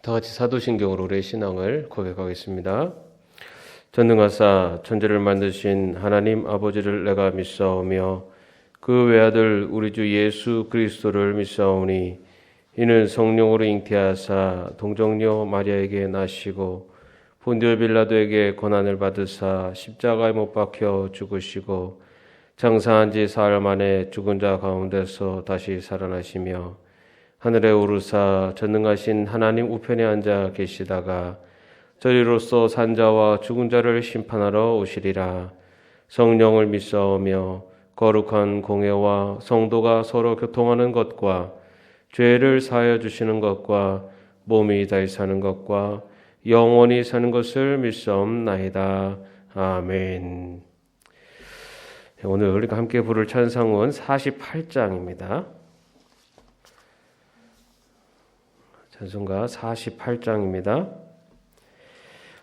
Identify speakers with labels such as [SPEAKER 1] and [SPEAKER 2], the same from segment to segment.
[SPEAKER 1] 다 같이 사도신경으로 우리의 신앙을 고백하겠습니다. 전능하사 천지를 만드신 하나님 아버지를 내가 믿사오며 그 외아들 우리 주 예수 그리스도를 믿사오니 이는 성령으로 잉태하사 동정녀 마리아에게 나시고 본디오 빌라도에게 고난을 받으사 십자가에 못 박혀 죽으시고 장사한 지 사흘 만에 죽은 자 가운데서 다시 살아나시며 하늘에 오르사 전능하신 하나님 우편에 앉아 계시다가 저리로서 산자와 죽은 자를 심판하러 오시리라. 성령을 믿사오며 거룩한 공회와 성도가 서로 교통하는 것과 죄를 사하여 주시는 것과 몸이 다시 사는 것과 영원히 사는 것을 믿사옵나이다. 아멘. 오늘 우리가 함께 부를 찬송은 48장입니다. 찬송가 48장입니다.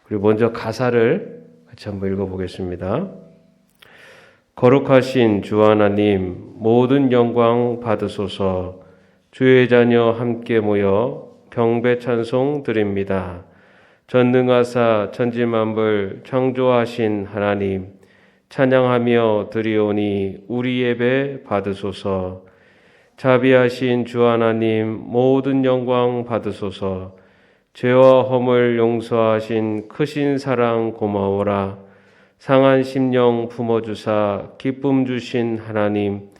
[SPEAKER 1] 우리 먼저 가사를 같이 한번 읽어보겠습니다. 거룩하신 주 하나님 모든 영광 받으소서. 주의 자녀 함께 모여 경배 찬송 드립니다. 전능하사 천지만물 창조하신 하나님 찬양하며 드리오니 우리 예배 받으소서. 자비하신 주 하나님 모든 영광 받으소서. 죄와 허물 용서하신 크신 사랑 고마워라. 상한 심령 품어주사 기쁨 주신 하나님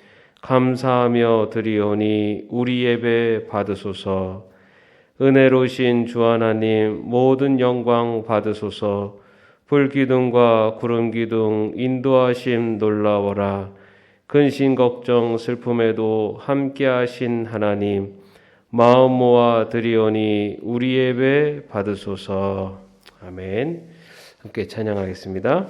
[SPEAKER 1] 감사하며 드리오니 우리 예배 받으소서. 은혜로우신 주 하나님 모든 영광 받으소서. 불기둥과 구름기둥 인도하심 놀라워라. 근심 걱정 슬픔에도 함께하신 하나님 마음 모아 드리오니 우리 예배 받으소서. 아멘. 함께 찬양하겠습니다.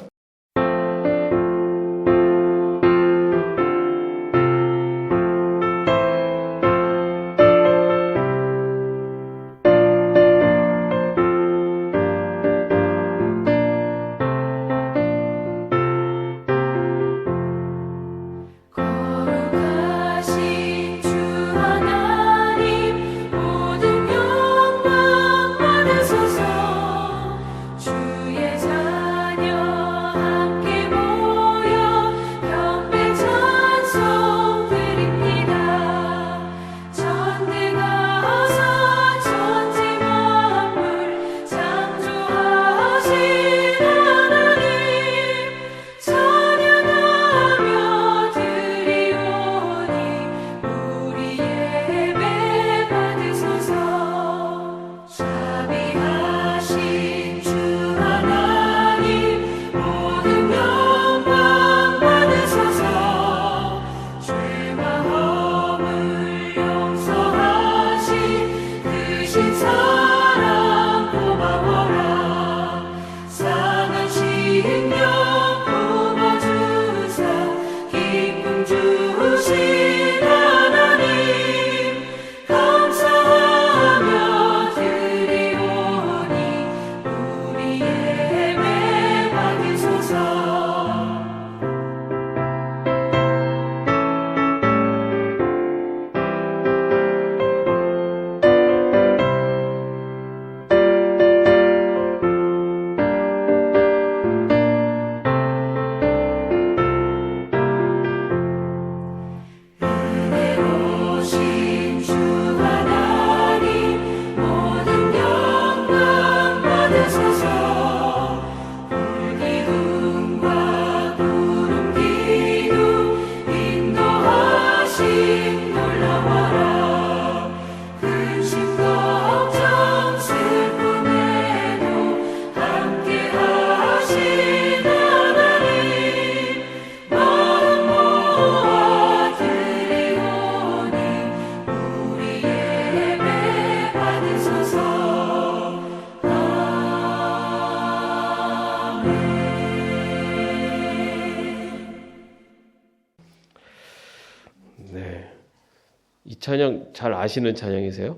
[SPEAKER 1] 이 찬양 잘 아시는 찬양이세요?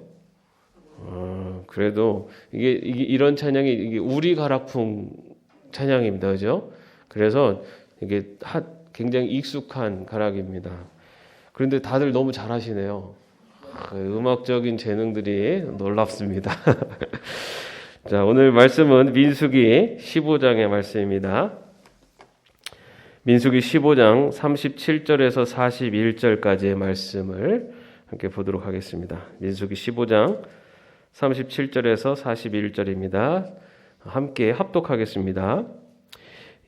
[SPEAKER 1] 그래도 이게 이런 찬양이 이게 우리 가락풍 찬양입니다, 그죠? 그래서 이게 굉장히 익숙한 가락입니다. 그런데 다들 너무 잘하시네요. 음악적인 재능들이 놀랍습니다. 자, 오늘 말씀은 민수기 15장의 말씀입니다. 민수기 15장 37절에서 41절까지의 말씀을 함께 보도록 하겠습니다. 민수기 15장 37절에서 41절입니다. 함께 합독하겠습니다.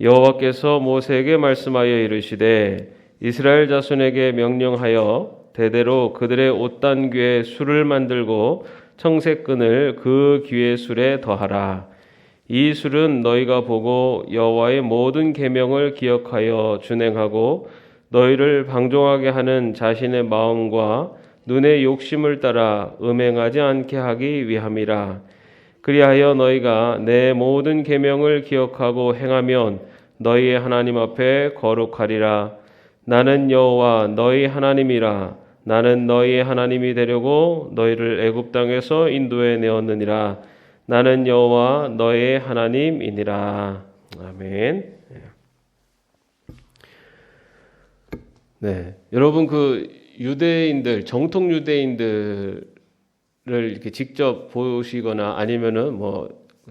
[SPEAKER 1] 여호와께서 모세에게 말씀하여 이르시되 이스라엘 자손에게 명령하여 대대로 그들의 옷단귀에 술을 만들고 청색끈을 그 귀의 술에 더하라. 이 술은 너희가 보고 여호와의 모든 계명을 기억하여 준행하고 너희를 방종하게 하는 자신의 마음과 눈의 욕심을 따라 음행하지 않게 하기 위함이라. 그리하여 너희가 내 모든 계명을 기억하고 행하면 너희의 하나님 앞에 거룩하리라. 나는 여호와 너희 하나님이라. 나는 너희의 하나님이 되려고 너희를 애굽 땅에서 인도해 내었느니라. 나는 여호와 너의 하나님이니라. 아멘. 네, 여러분 유대인들, 정통 유대인들을 이렇게 직접 보시거나 아니면은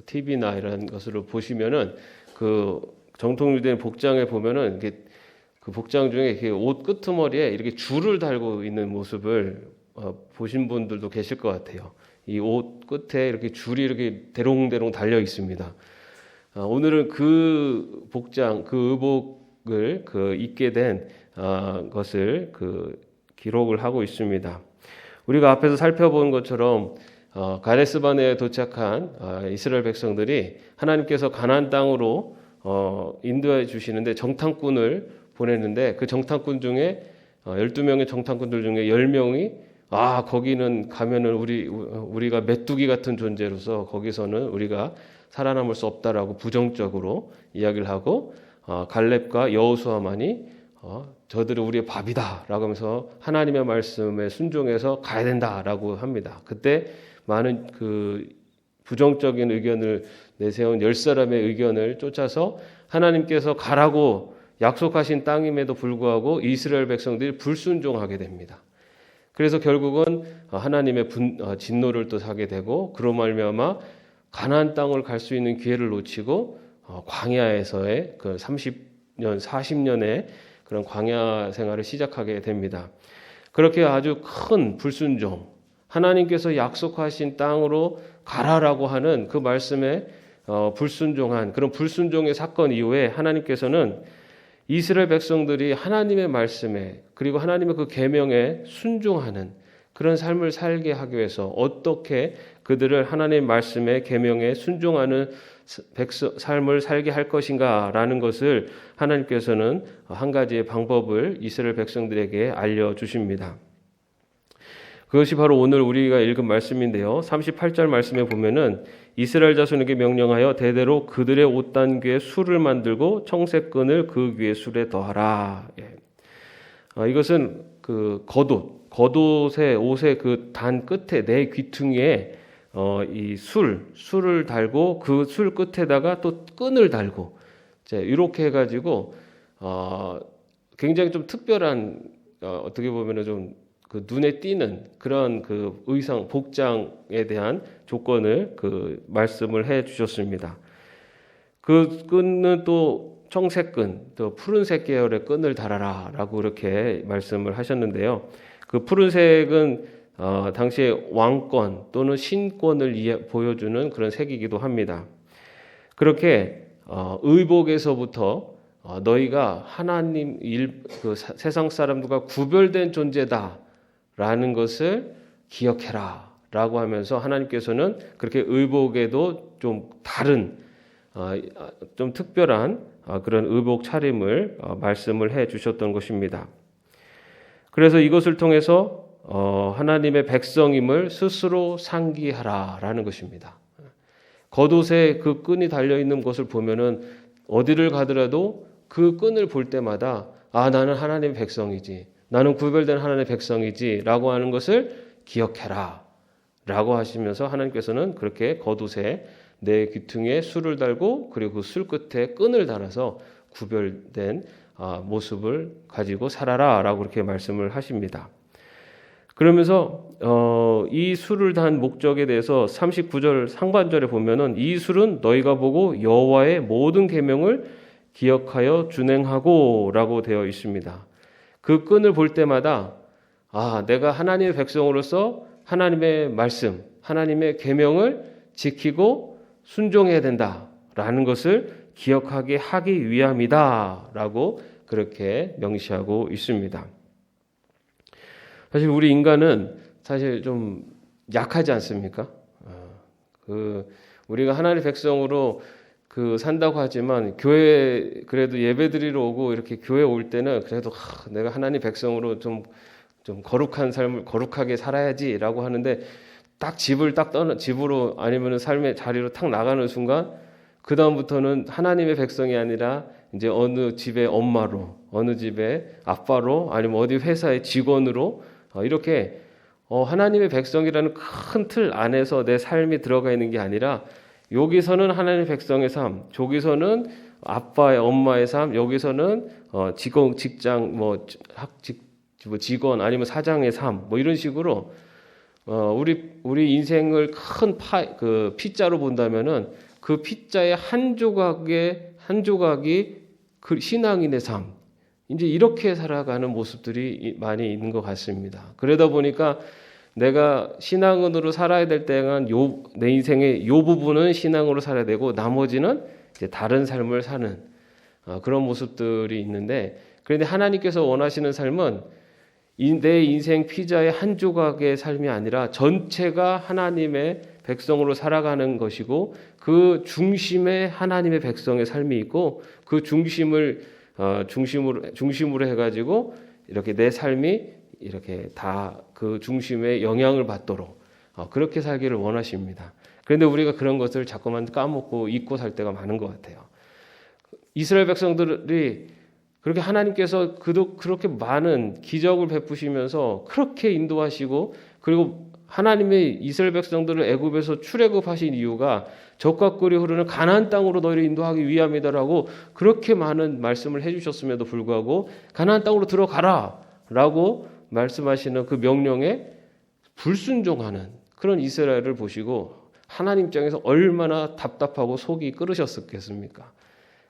[SPEAKER 1] TV나 이런 것으로 보시면은 정통 유대인 복장에 보면은 이렇게 그 복장 중에 이렇게 옷 끄트머리에 이렇게 줄을 달고 있는 모습을 보신 분들도 계실 것 같아요. 이 옷 끝에 이렇게 줄이 이렇게 대롱대롱 달려 있습니다. 오늘은 그 복장, 그 의복을 입게 된 것을 기록을 하고 있습니다. 우리가 앞에서 살펴본 것처럼 가데스 바네에 도착한 이스라엘 백성들이 하나님께서 가나안 땅으로 인도해 주시는데 정탐꾼을 보냈는데 그 정탐꾼 중에 12명의 정탐꾼들 중에 10명이 거기는 가면은 우리가 메뚜기 같은 존재로서 거기서는 우리가 살아남을 수 없다라고 부정적으로 이야기를 하고 갈렙과 여호수아만이 저들은 우리의 밥이다라고 하면서 하나님의 말씀에 순종해서 가야 된다라고 합니다. 그때 많은 부정적인 의견을 내세운 10사람의 의견을 쫓아서 하나님께서 가라고 약속하신 땅임에도 불구하고 이스라엘 백성들이 불순종하게 됩니다. 그래서 결국은 하나님의 진노를 또 사게 되고 그로 말미암아 가나안 땅을 갈 수 있는 기회를 놓치고 광야에서의 30년, 40년의 그런 광야 생활을 시작하게 됩니다. 그렇게 아주 큰 불순종, 하나님께서 약속하신 땅으로 가라라고 하는 그 말씀에 불순종한 그런 불순종의 사건 이후에 하나님께서는 이스라엘 백성들이 하나님의 말씀에 그리고 하나님의 그 계명에 순종하는 그런 삶을 살게 하기 위해서 어떻게 그들을 하나님의 말씀에 계명에 순종하는 삶을 살게 할 것인가라는 것을 하나님께서는 한 가지의 방법을 이스라엘 백성들에게 알려주십니다. 그것이 바로 오늘 우리가 읽은 말씀인데요. 38절 말씀에 보면은 이스라엘 자손에게 명령하여 대대로 그들의 옷단귀에 술을 만들고 청색끈을 그 귀의 술에 더하라. 이것은 겉옷의 옷의 단 끝에 내 귀퉁이에 이 술을 달고 그 술 끝에다가 또 끈을 달고 이렇게 해가지고 굉장히 좀 특별한 어떻게 보면은 좀 눈에 띄는 그런 의상 복장에 대한 조건을 말씀을 해 주셨습니다. 그 끈은 또 청색끈, 또 푸른색 계열의 끈을 달아라라고 이렇게 말씀을 하셨는데요. 그 푸른색은 당시에 왕권 또는 신권을 보여주는 그런 색이기도 합니다. 그렇게 의복에서부터 너희가 하나님 세상 사람들과 구별된 존재다라는 것을 기억해라 라고 하면서 하나님께서는 그렇게 의복에도 좀 다른 좀 특별한 그런 의복 차림을 말씀을 해 주셨던 것입니다. 그래서 이것을 통해서 하나님의 백성임을 스스로 상기하라라는 것입니다. 겉옷에 그 끈이 달려있는 것을 보면은 어디를 가더라도 그 끈을 볼 때마다 나는 하나님의 백성이지, 나는 구별된 하나님의 백성이지 라고 하는 것을 기억해라 라고 하시면서 하나님께서는 그렇게 겉옷에 내 귀퉁이에 술을 달고 그리고 그 술 끝에 끈을 달아서 구별된 모습을 가지고 살아라 라고 그렇게 말씀을 하십니다. 그러면서 이 술을 단 목적에 대해서 39절 상반절에 보면은 이 술은 너희가 보고 여호와의 모든 계명을 기억하여 준행하고라고 되어 있습니다. 그 끈을 볼 때마다 내가 하나님의 백성으로서 하나님의 말씀, 하나님의 계명을 지키고 순종해야 된다라는 것을 기억하게 하기 위함이다라고 그렇게 명시하고 있습니다. 사실 우리 인간은 사실 좀 약하지 않습니까? 우리가 하나님의 백성으로 산다고 하지만 교회 그래도 예배드리러 오고 이렇게 교회 올 때는 그래도 내가 하나님 백성으로 좀 거룩한 삶을 거룩하게 살아야지라고 하는데 딱 집으로 아니면 삶의 자리로 탁 나가는 순간 그 다음부터는 하나님의 백성이 아니라 이제 어느 집의 엄마로, 어느 집의 아빠로, 아니면 어디 회사의 직원으로 이렇게 하나님의 백성이라는 큰 틀 안에서 내 삶이 들어가 있는 게 아니라 여기서는 하나님의 백성의 삶, 저기서는 아빠의 엄마의 삶, 여기서는 직장 직원 아니면 사장의 삶 이런 식으로 우리 인생을 큰 P자로 본다면은 그 P자의 한 조각이 그 신앙인의 삶, 이제 이렇게 살아가는 모습들이 많이 있는 것 같습니다. 그러다 보니까 내가 신앙인으로 살아야 될 때는 내 인생의 요 부분은 신앙으로 살아야 되고 나머지는 이제 다른 삶을 사는 그런 모습들이 있는데, 그런데 하나님께서 원하시는 삶은 내 인생 피자의 한 조각의 삶이 아니라 전체가 하나님의 백성으로 살아가는 것이고 그 중심에 하나님의 백성의 삶이 있고 그 중심으로 해가지고 이렇게 내 삶이 이렇게 다 그 중심에 영향을 받도록 그렇게 살기를 원하십니다. 그런데 우리가 그런 것을 자꾸만 까먹고 잊고 살 때가 많은 것 같아요. 이스라엘 백성들이 그렇게 하나님께서 그렇게 많은 기적을 베푸시면서 그렇게 인도하시고, 그리고 하나님의 이스라엘 백성들을 애굽에서 출애굽하신 이유가 적과 꿀이 흐르는 가나안 땅으로 너희를 인도하기 위함이다라고 그렇게 많은 말씀을 해주셨음에도 불구하고 가나안 땅으로 들어가라라고 말씀하시는 그 명령에 불순종하는 그런 이스라엘을 보시고 하나님 입장에서 얼마나 답답하고 속이 끓으셨겠습니까?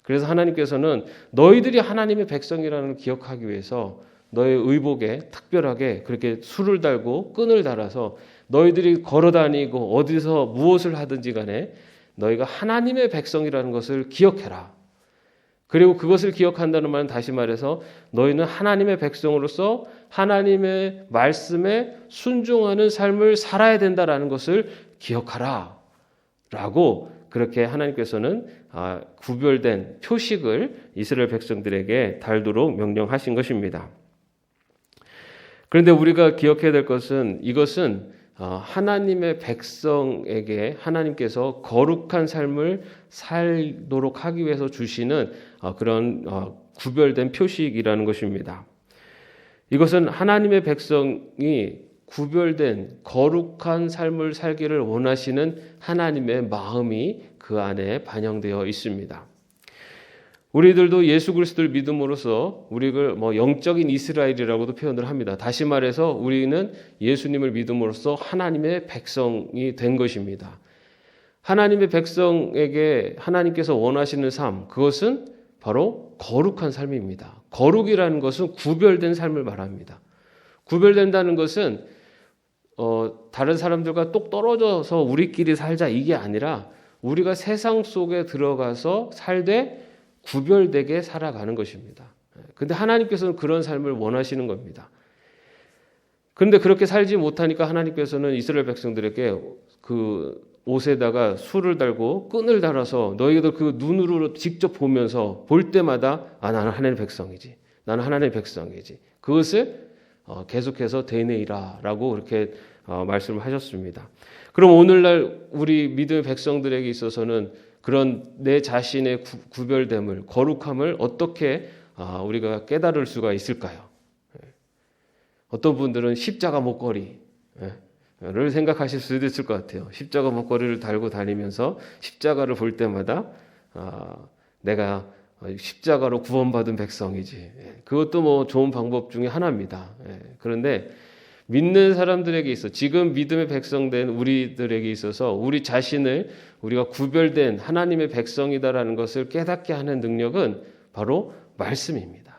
[SPEAKER 1] 그래서 하나님께서는 너희들이 하나님의 백성이라는 걸 기억하기 위해서 너의 의복에 특별하게 그렇게 술을 달고 끈을 달아서 너희들이 걸어다니고 어디서 무엇을 하든지 간에 너희가 하나님의 백성이라는 것을 기억해라. 그리고 그것을 기억한다는 말은 다시 말해서 너희는 하나님의 백성으로서 하나님의 말씀에 순종하는 삶을 살아야 된다라는 것을 기억하라 라고 그렇게 하나님께서는 구별된 표식을 이스라엘 백성들에게 달도록 명령하신 것입니다. 그런데 우리가 기억해야 될 것은 이것은 하나님의 백성에게 하나님께서 거룩한 삶을 살도록 하기 위해서 주시는 그런 구별된 표식이라는 것입니다. 이것은 하나님의 백성이 구별된 거룩한 삶을 살기를 원하시는 하나님의 마음이 그 안에 반영되어 있습니다. 우리들도 예수 그리스도를 믿음으로써 우리를 영적인 이스라엘이라고도 표현을 합니다. 다시 말해서 우리는 예수님을 믿음으로써 하나님의 백성이 된 것입니다. 하나님의 백성에게 하나님께서 원하시는 삶, 그것은 바로 거룩한 삶입니다. 거룩이라는 것은 구별된 삶을 말합니다. 구별된다는 것은 다른 사람들과 똑 떨어져서 우리끼리 살자 이게 아니라 우리가 세상 속에 들어가서 살되 구별되게 살아가는 것입니다. 근데 하나님께서는 그런 삶을 원하시는 겁니다. 그런데 그렇게 살지 못하니까 하나님께서는 이스라엘 백성들에게 그 옷에다가 술을 달고 끈을 달아서 너희들 그 눈으로 직접 보면서 볼 때마다 나는 하나님의 백성이지. 나는 하나님의 백성이지. 그것을 계속해서 되뇌이라라고 그렇게 말씀을 하셨습니다. 그럼 오늘날 우리 믿음의 백성들에게 있어서는 그런 내 자신의 구별됨을, 거룩함을 어떻게 우리가 깨달을 수가 있을까요? 어떤 분들은 십자가 목걸이를 생각하실 수도 있을 것 같아요. 십자가 목걸이를 달고 다니면서 십자가를 볼 때마다 내가 십자가로 구원받은 백성이지. 그것도 좋은 방법 중에 하나입니다. 그런데 믿는 사람들에게 있어 지금 믿음의 백성된 우리들에게 있어서 우리 자신을 우리가 구별된 하나님의 백성이다라는 것을 깨닫게 하는 능력은 바로 말씀입니다.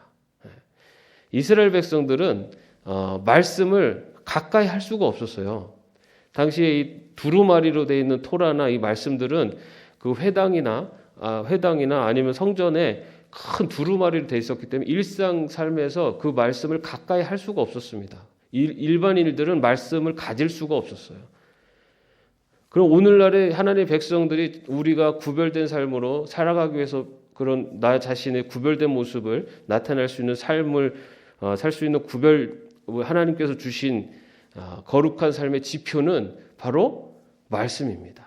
[SPEAKER 1] 이스라엘 백성들은 말씀을 가까이 할 수가 없었어요. 당시에 이 두루마리로 되어 있는 토라나 이 말씀들은 그 회당이나 아니면 성전에 큰 두루마리로 되어 있었기 때문에 일상 삶에서 그 말씀을 가까이 할 수가 없었습니다. 일반인들은 말씀을 가질 수가 없었어요. 그럼 오늘날의 하나님의 백성들이 우리가 구별된 삶으로 살아가기 위해서 그런 나 자신의 구별된 모습을 나타낼 수 있는 삶을 살 수 있는 하나님께서 주신 거룩한 삶의 지표는 바로 말씀입니다.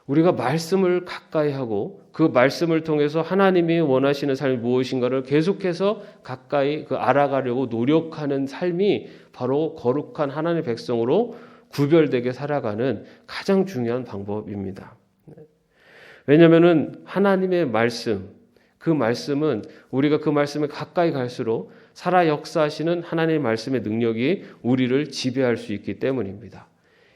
[SPEAKER 1] 우리가 말씀을 가까이 하고 그 말씀을 통해서 하나님이 원하시는 삶이 무엇인가를 계속해서 가까이 알아가려고 노력하는 삶이 바로 거룩한 하나님의 백성으로 구별되게 살아가는 가장 중요한 방법입니다. 왜냐하면 하나님의 말씀, 그 말씀은 우리가 그 말씀에 가까이 갈수록 살아 역사하시는 하나님의 말씀의 능력이 우리를 지배할 수 있기 때문입니다.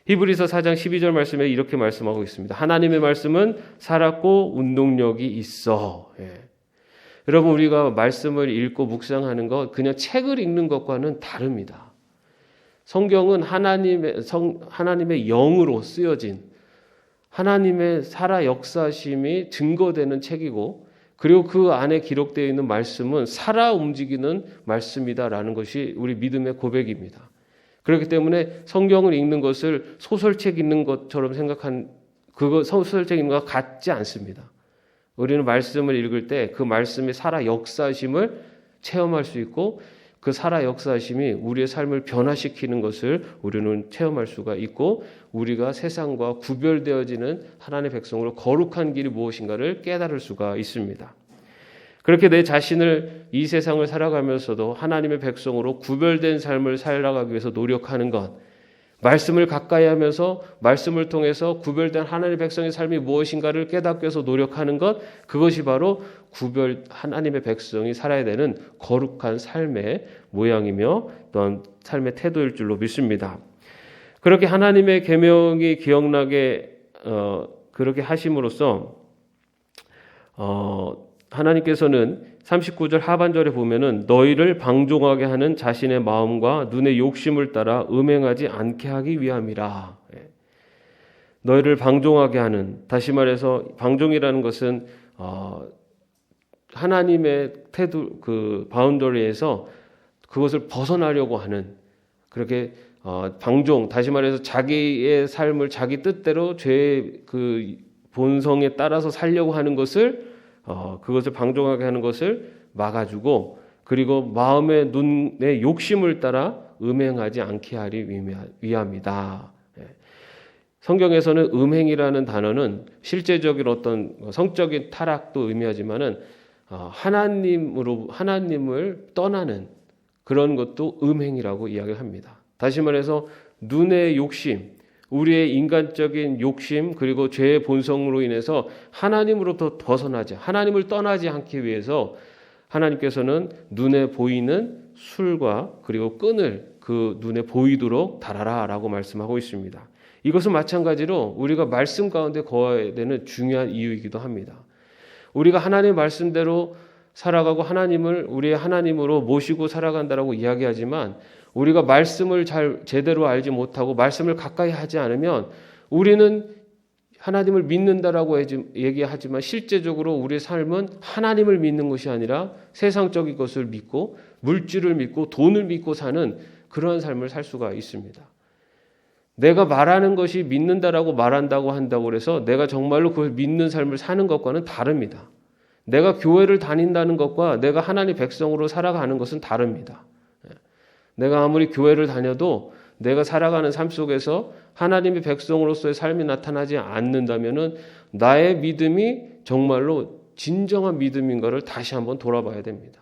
[SPEAKER 1] 히브리서 4장 12절 말씀에 이렇게 말씀하고 있습니다. 하나님의 말씀은 살았고 운동력이 있어. 여러분, 우리가 말씀을 읽고 묵상하는 것, 그냥 책을 읽는 것과는 다릅니다. 성경은 하나님의 영으로 쓰여진 하나님의 살아 역사심이 증거되는 책이고, 그리고 그 안에 기록되어 있는 말씀은 살아 움직이는 말씀이다라는 것이 우리 믿음의 고백입니다. 그렇기 때문에 성경을 읽는 것을 소설책 읽는 것처럼 소설책 읽는 것과 같지 않습니다. 우리는 말씀을 읽을 때 그 말씀의 살아 역사심을 체험할 수 있고 그 살아 역사심이 우리의 삶을 변화시키는 것을 우리는 체험할 수가 있고 우리가 세상과 구별되어지는 하나님의 백성으로 거룩한 길이 무엇인가를 깨달을 수가 있습니다. 그렇게 내 자신을 이 세상을 살아가면서도 하나님의 백성으로 구별된 삶을 살아가기 위해서 노력하는 것, 말씀을 가까이 하면서 말씀을 통해서 구별된 하나님의 백성의 삶이 무엇인가를 깨닫기 위해서 노력하는 것, 그것이 바로 하나님의 백성이 살아야 되는 거룩한 삶의 모양이며 또한 삶의 태도일 줄로 믿습니다. 그렇게 하나님의 계명이 기억나게 그렇게 하심으로써 하나님께서는 39절 하반절에 보면은 너희를 방종하게 하는 자신의 마음과 눈의 욕심을 따라 음행하지 않게 하기 위함이라. 너희를 방종하게 하는, 다시 말해서 방종이라는 것은 하나님의 태도 그 바운더리에서 그것을 벗어나려고 하는 그렇게 방종, 다시 말해서 자기의 삶을 자기 뜻대로 죄의 그 본성에 따라서 살려고 하는 것을 그것을 방종하게 하는 것을 막아주고 그리고 마음의 눈의 욕심을 따라 음행하지 않게 하리 위함이다. 성경에서는 음행이라는 단어는 실제적인 어떤 성적인 타락도 의미하지만은 하나님을 떠나는 그런 것도 음행이라고 이야기합니다. 다시 말해서 눈의 욕심, 우리의 인간적인 욕심 그리고 죄의 본성으로 인해서 하나님으로부터 벗어나지 하나님을 떠나지 않기 위해서 하나님께서는 눈에 보이는 술과 그리고 끈을 그 눈에 보이도록 달아라라고 말씀하고 있습니다. 이것은 마찬가지로 우리가 말씀 가운데 거해야 되는 중요한 이유이기도 합니다. 우리가 하나님의 말씀대로 살아가고 하나님을 우리의 하나님으로 모시고 살아간다라고 이야기하지만 우리가 말씀을 제대로 알지 못하고 말씀을 가까이 하지 않으면 우리는 하나님을 믿는다라고 얘기하지만 실제적으로 우리의 삶은 하나님을 믿는 것이 아니라 세상적인 것을 믿고 물질을 믿고 돈을 믿고 사는 그러한 삶을 살 수가 있습니다. 내가 말하는 것이 믿는다라고 말한다고 한다고 해서 내가 정말로 그걸 믿는 삶을 사는 것과는 다릅니다. 내가 교회를 다닌다는 것과 내가 하나님의 백성으로 살아가는 것은 다릅니다. 내가 아무리 교회를 다녀도 내가 살아가는 삶 속에서 하나님의 백성으로서의 삶이 나타나지 않는다면은 나의 믿음이 정말로 진정한 믿음인가를 다시 한번 돌아봐야 됩니다.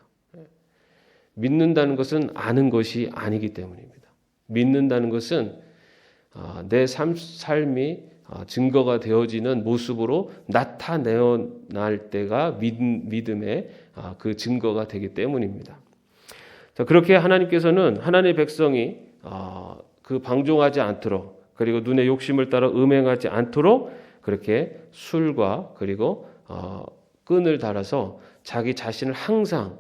[SPEAKER 1] 믿는다는 것은 아는 것이 아니기 때문입니다. 믿는다는 것은 내 삶이 증거가 되어지는 모습으로 나타내어날 때가 믿음의 그 증거가 되기 때문입니다. 자, 그렇게 하나님께서는 하나님의 백성이 그 방종하지 않도록, 그리고 눈의 욕심을 따라 음행하지 않도록 그렇게 술과 그리고 끈을 달아서 자기 자신을 항상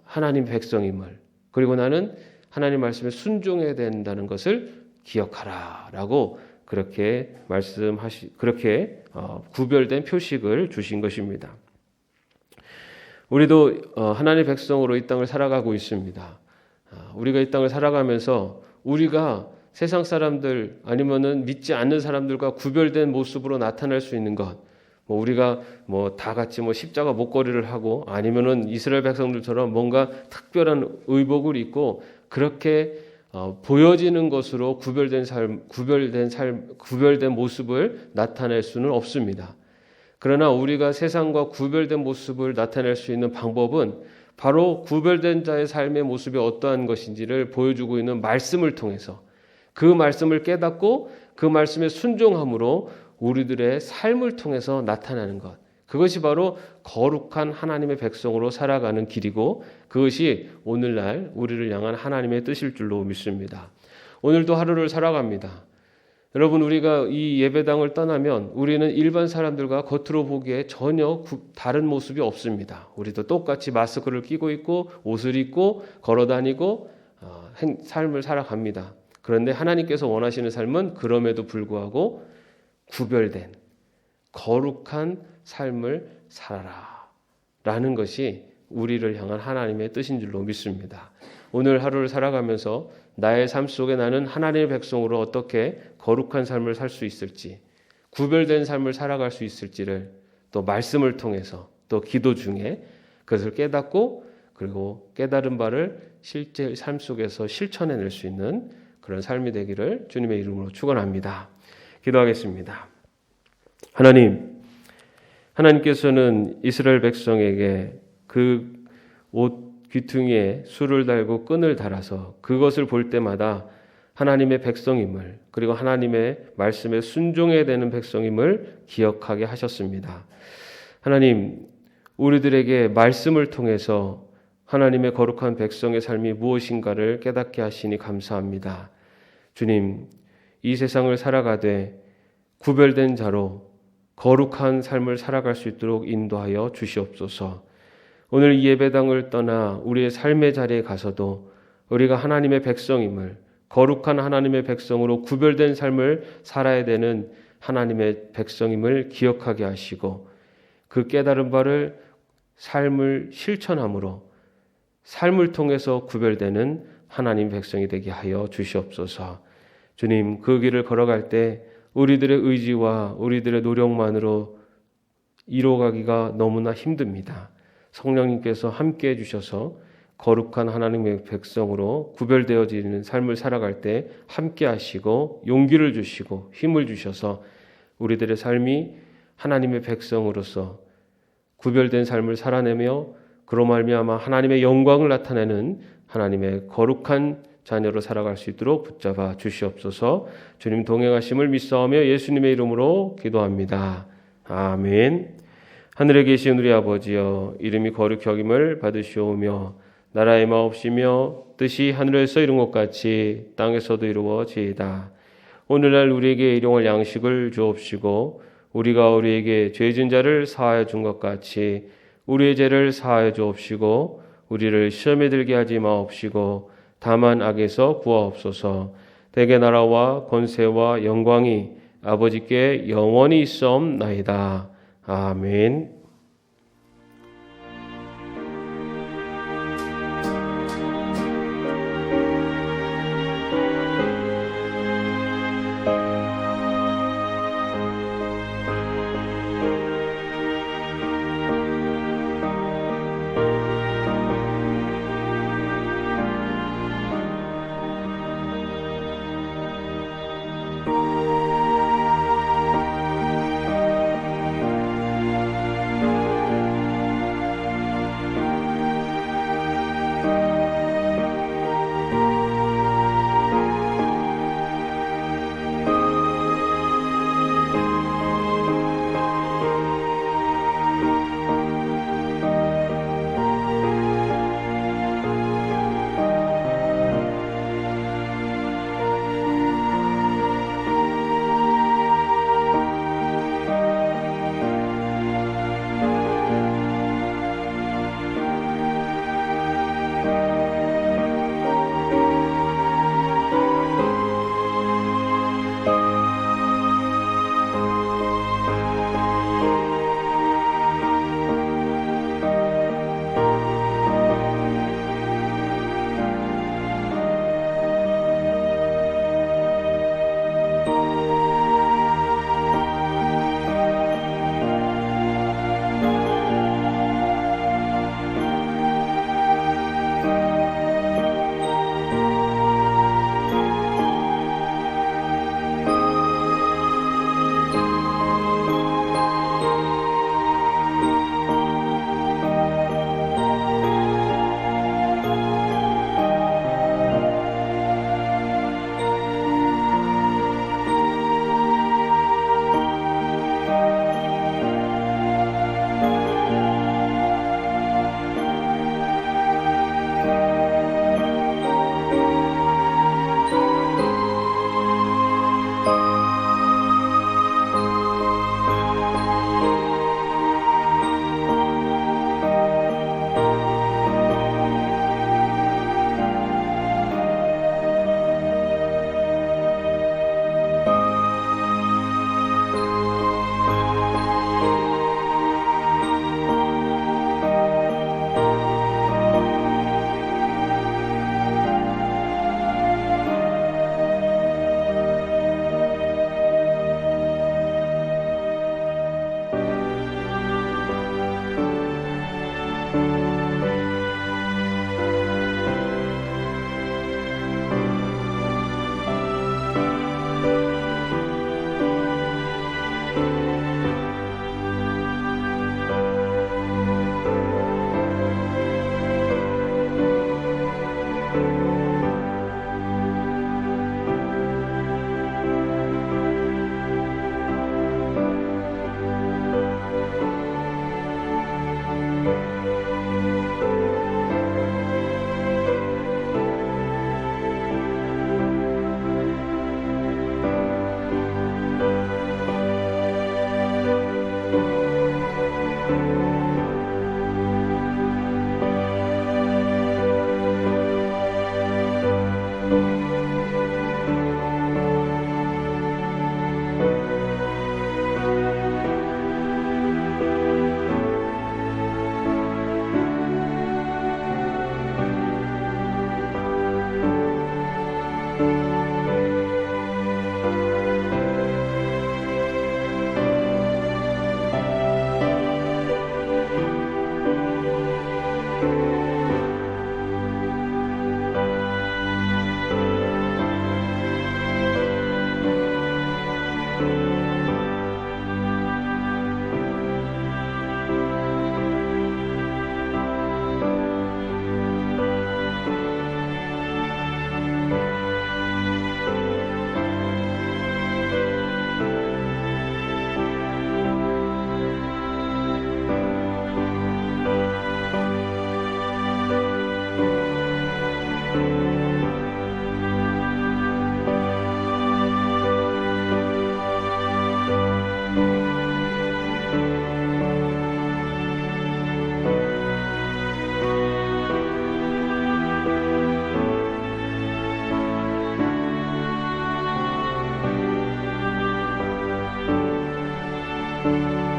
[SPEAKER 1] 하나님 백성임을, 그리고 나는 하나님 말씀에 순종해야 된다는 것을 기억하라라고 그렇게 그렇게 구별된 표식을 주신 것입니다. 우리도 하나님의 백성으로 이 땅을 살아가고 있습니다. 우리가 이 땅을 살아가면서 우리가 세상 사람들 아니면은 믿지 않는 사람들과 구별된 모습으로 나타날 수 있는 것, 우리가 다 같이 십자가 목걸이를 하고 아니면은 이스라엘 백성들처럼 뭔가 특별한 의복을 입고 그렇게 보여지는 것으로 구별된 모습을 나타낼 수는 없습니다. 그러나 우리가 세상과 구별된 모습을 나타낼 수 있는 방법은 바로 구별된 자의 삶의 모습이 어떠한 것인지를 보여주고 있는 말씀을 통해서, 그 말씀을 깨닫고 그 말씀에 순종함으로 우리들의 삶을 통해서 나타나는 것, 그것이 바로 거룩한 하나님의 백성으로 살아가는 길이고, 그것이 오늘날 우리를 향한 하나님의 뜻일 줄로 믿습니다. 오늘도 하루를 살아갑니다. 여러분, 우리가 이 예배당을 떠나면 우리는 일반 사람들과 겉으로 보기에 전혀 다른 모습이 없습니다. 우리도 똑같이 마스크를 끼고 있고 옷을 입고 걸어다니고 삶을 살아갑니다. 그런데 하나님께서 원하시는 삶은 그럼에도 불구하고 구별된 거룩한 삶을 살아라 라는 것이 우리를 향한 하나님의 뜻인 줄로 믿습니다. 오늘 하루를 살아가면서 나의 삶 속에 나는 하나님의 백성으로 어떻게 거룩한 삶을 살 수 있을지, 구별된 삶을 살아갈 수 있을지를 또 말씀을 통해서 또 기도 중에 그것을 깨닫고, 그리고 깨달은 바를 실제 삶 속에서 실천해낼 수 있는 그런 삶이 되기를 주님의 이름으로 축원합니다. 기도하겠습니다. 하나님께서는 이스라엘 백성에게 그 옷 귀퉁이에 술을 달고 끈을 달아서 그것을 볼 때마다 하나님의 백성임을, 그리고 하나님의 말씀에 순종해야 되는 백성임을 기억하게 하셨습니다. 하나님, 우리들에게 말씀을 통해서 하나님의 거룩한 백성의 삶이 무엇인가를 깨닫게 하시니 감사합니다. 주님, 이 세상을 살아가되 구별된 자로 거룩한 삶을 살아갈 수 있도록 인도하여 주시옵소서. 오늘 이 예배당을 떠나 우리의 삶의 자리에 가서도 우리가 하나님의 백성임을, 거룩한 하나님의 백성으로 구별된 삶을 살아야 되는 하나님의 백성임을 기억하게 하시고, 그 깨달은 바를 삶을 실천함으로 삶을 통해서 구별되는 하나님 백성이 되게 하여 주시옵소서. 주님, 그 길을 걸어갈 때 우리들의 의지와 우리들의 노력만으로 이루어가기가 너무나 힘듭니다. 성령님께서 함께해 주셔서 거룩한 하나님의 백성으로 구별되어지는 삶을 살아갈 때 함께 하시고 용기를 주시고 힘을 주셔서 우리들의 삶이 하나님의 백성으로서 구별된 삶을 살아내며 그로 말미암아 하나님의 영광을 나타내는 하나님의 거룩한 자녀로 살아갈 수 있도록 붙잡아 주시옵소서. 주님 동행하심을 믿사오며 예수님의 이름으로 기도합니다. 아멘. 하늘에 계신 우리 아버지여, 이름이 거룩히 여김을 받으시오며 나라의 마옵시며 뜻이 하늘에서 이룬 것 같이 땅에서도 이루어지이다. 오늘날 우리에게 일용할 양식을 주옵시고 우리가 우리에게 죄진 자를 사하여 준 것 같이 우리의 죄를 사하여 주옵시고 우리를 시험에 들게 하지 마옵시고 다만 악에서 구하옵소서. 대개 나라와 권세와 영광이 아버지께 영원히 있사옵나이다. 아멘. 네.